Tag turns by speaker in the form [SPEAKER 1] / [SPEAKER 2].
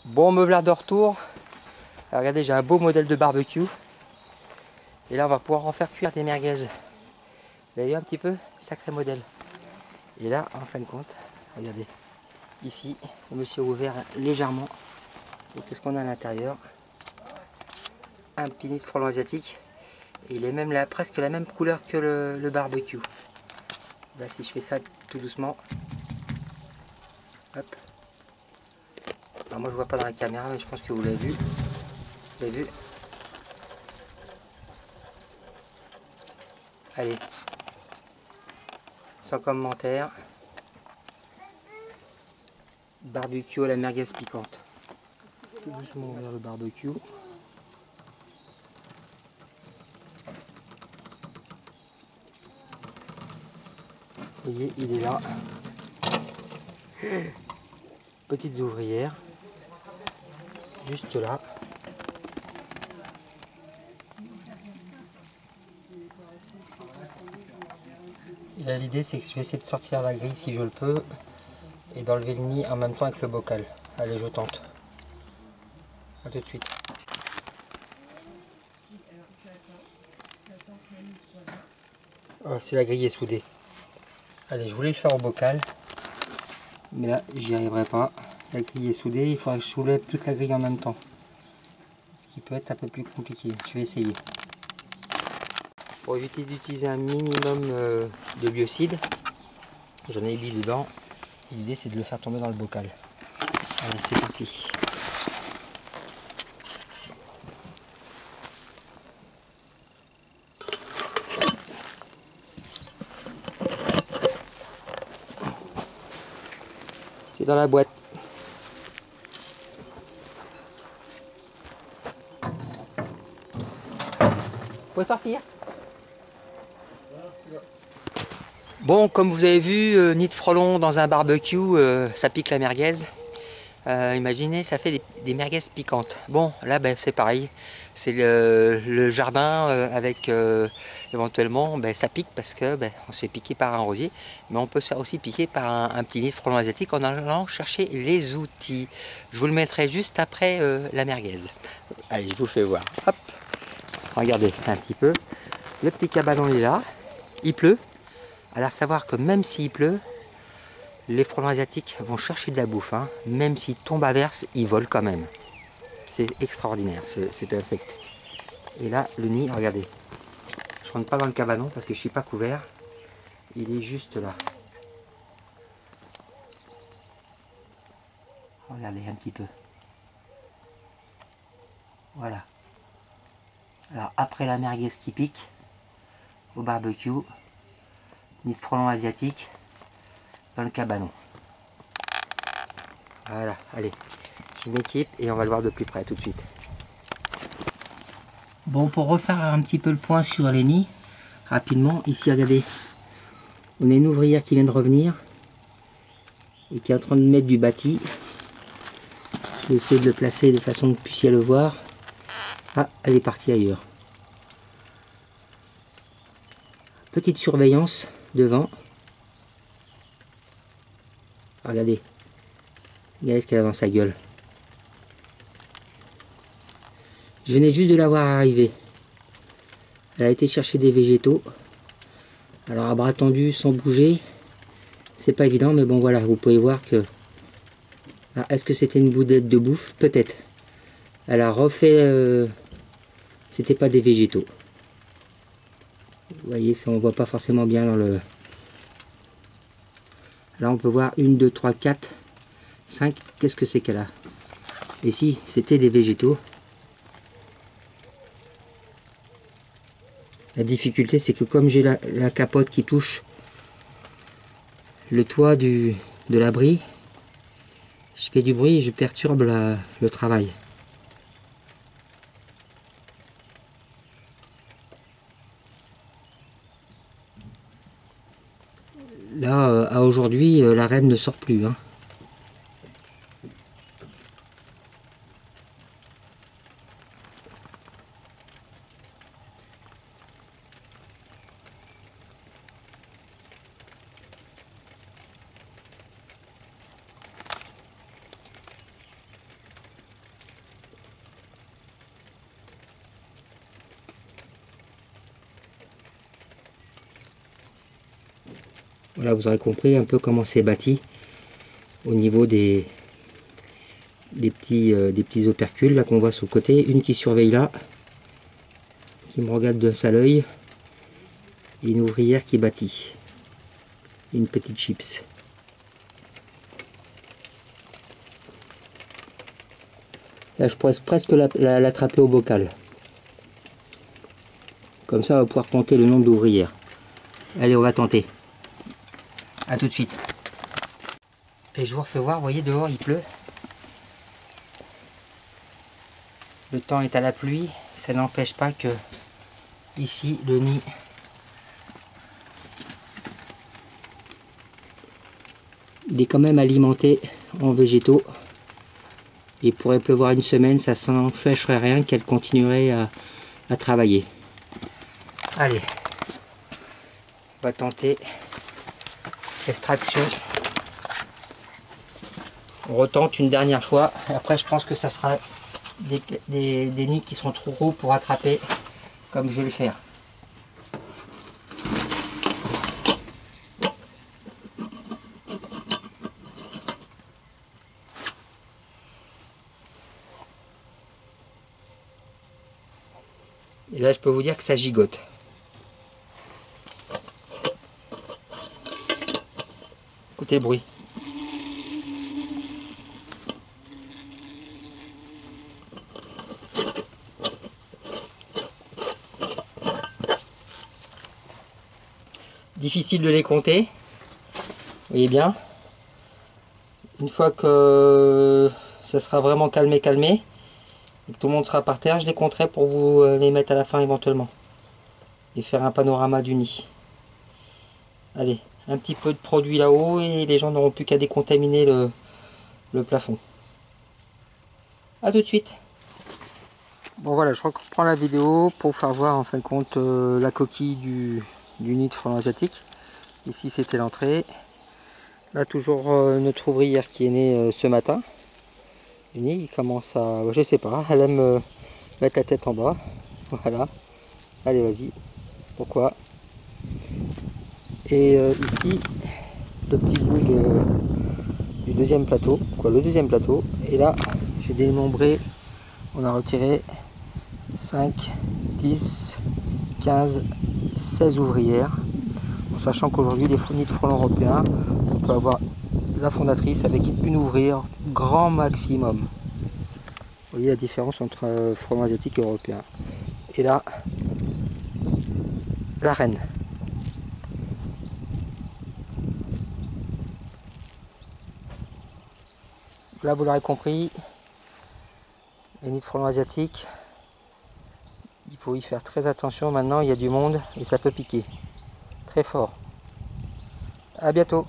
[SPEAKER 1] Bon, me voilà de retour. Alors, regardez, j'ai un beau modèle de barbecue. Et là, on va pouvoir en faire cuire des merguez. Vous avez vu un petit peu? Sacré modèle. Et là, en fin de compte, regardez. Ici, je me suis ouvert légèrement. Et qu'est-ce qu'on a à l'intérieur? Un petit nid de frelon asiatique. Et il est même là, presque la même couleur que le barbecue. Là, si je fais ça tout doucement. Hop. Alors, moi, je vois pas dans la caméra, mais je pense que vous l'avez vu. Vous l'avez vu? Allez. Sans commentaire. Barbecue à la merguez piquante. Tout doucement vers le barbecue. Vous voyez, il est là. Petites ouvrières. Juste là. Et là, l'idée, c'est que je vais essayer de sortir la grille si je le peux. Et d'enlever le nid en même temps avec le bocal. Allez, je tente. A tout de suite. Oh, si la grille est soudée. Allez, je voulais le faire au bocal. Mais là, j'y arriverai pas. La grille est soudée, il faudra que je soulève toute la grille en même temps. Ce qui peut être un peu plus compliqué. Je vais essayer. Pour éviter d'utiliser un minimum de biocide, j'en ai mis dedans. L'idée, c'est de le faire tomber dans le bocal. Allez, c'est parti. C'est dans la boîte. Faut sortir. Bon, comme vous avez vu, nid de frelon dans un barbecue, ça pique la merguez. Imaginez, ça fait des merguez piquantes. Bon, là, ben, c'est pareil. C'est le jardin avec éventuellement, ben, ça pique parce que ben, on s'est piqué par un rosier. Mais on peut se faire aussi piquer par un petit nid de frelon asiatique en allant chercher les outils. Je vous le mettrai juste après la merguez. Allez, je vous fais voir. Hop, regardez un petit peu. Le petit cabanon est là. Il pleut. Alors savoir que même s'il pleut, les frelons asiatiques vont chercher de la bouffe. Hein. Même s'ils tombent à verse, ils volent quand même. C'est extraordinaire cet insecte. Et là, le nid, regardez. Je rentre pas dans le cabanon parce que je suis pas couvert. Il est juste là. Regardez un petit peu. Voilà. Alors après la merguez qui pique, au barbecue, nid de frelon asiatique dans le cabanon. Voilà, allez. Je m'équipe et on va le voir de plus près tout de suite. Bon, pour refaire un petit peu le point sur les nids, rapidement, ici, regardez, on a une ouvrière qui vient de revenir et qui est en train de mettre du bâti. Je vais essayer de le placer de façon que vous puissiez le voir. Ah, elle est partie ailleurs. Petite surveillance devant. Regardez. Regardez ce qu'elle a dans sa gueule. Je venais juste de la voir arriver. Elle a été chercher des végétaux. Alors à bras tendus, sans bouger, c'est pas évident, mais bon voilà, vous pouvez voir que... Ah, est-ce que c'était une boudette de bouffe? Peut-être. Elle a refait... C'était pas des végétaux. Vous voyez, ça on voit pas forcément bien dans le... Là on peut voir 1, 2, 3, 4, 5. Qu'est-ce que c'est qu'elle a? Et si, c'était des végétaux. La difficulté, c'est que comme j'ai la capote qui touche le toit de l'abri, je fais du bruit et je perturbe le travail. Là, à aujourd'hui, la reine ne sort plus. Hein. Voilà, vous aurez compris un peu comment c'est bâti au niveau des petits opercules là qu'on voit sur le côté. Une qui surveille là, qui me regarde d'un sale œil, et une ouvrière qui bâtit. Et une petite chips. Là, je pourrais presque l'attraper au bocal. Comme ça, on va pouvoir compter le nombre d'ouvrières. Allez, on va tenter. A tout de suite. Et je vous refais voir, vous voyez, dehors, il pleut. Le temps est à la pluie. Ça n'empêche pas que, ici, le nid il est quand même alimenté en végétaux. Il pourrait pleuvoir une semaine, ça n'empêcherait rien qu'elle continuerait à travailler. Allez, on va tenter l'extraction. On retente une dernière fois. Après, je pense que ça sera des nids qui seront trop gros pour attraper, comme je vais le faire. Et là, je peux vous dire que ça gigote. Écoutez le bruit. Difficile de les compter. Vous voyez bien. Une fois que ça sera vraiment calmé, et que tout le monde sera par terre, je les compterai pour vous les mettre à la fin éventuellement. Et faire un panorama du nid. Allez, un petit peu de produit là-haut et les gens n'auront plus qu'à décontaminer le plafond. A tout de suite. Bon voilà, je reprends la vidéo pour faire voir en fin de compte la coquille du nid de frelon asiatique. Ici c'était l'entrée. Là toujours notre ouvrière qui est née ce matin. Le nid il commence à, je sais pas, elle aime mettre la tête en bas. Voilà. Allez vas-y. Pourquoi? Et ici le petit bout du deuxième plateau, le deuxième plateau. Et là j'ai dénombré, on a retiré 5, 10, 15, 16 ouvrières, en sachant qu'aujourd'hui les nids de frelons européens, on peut avoir la fondatrice avec une ouvrière grand maximum. Vous voyez la différence entre frelons asiatiques et européens. Et là, la reine. Là vous l'aurez compris, les nids de frelons asiatiques, il faut y faire très attention maintenant, il y a du monde et ça peut piquer très fort. À bientôt.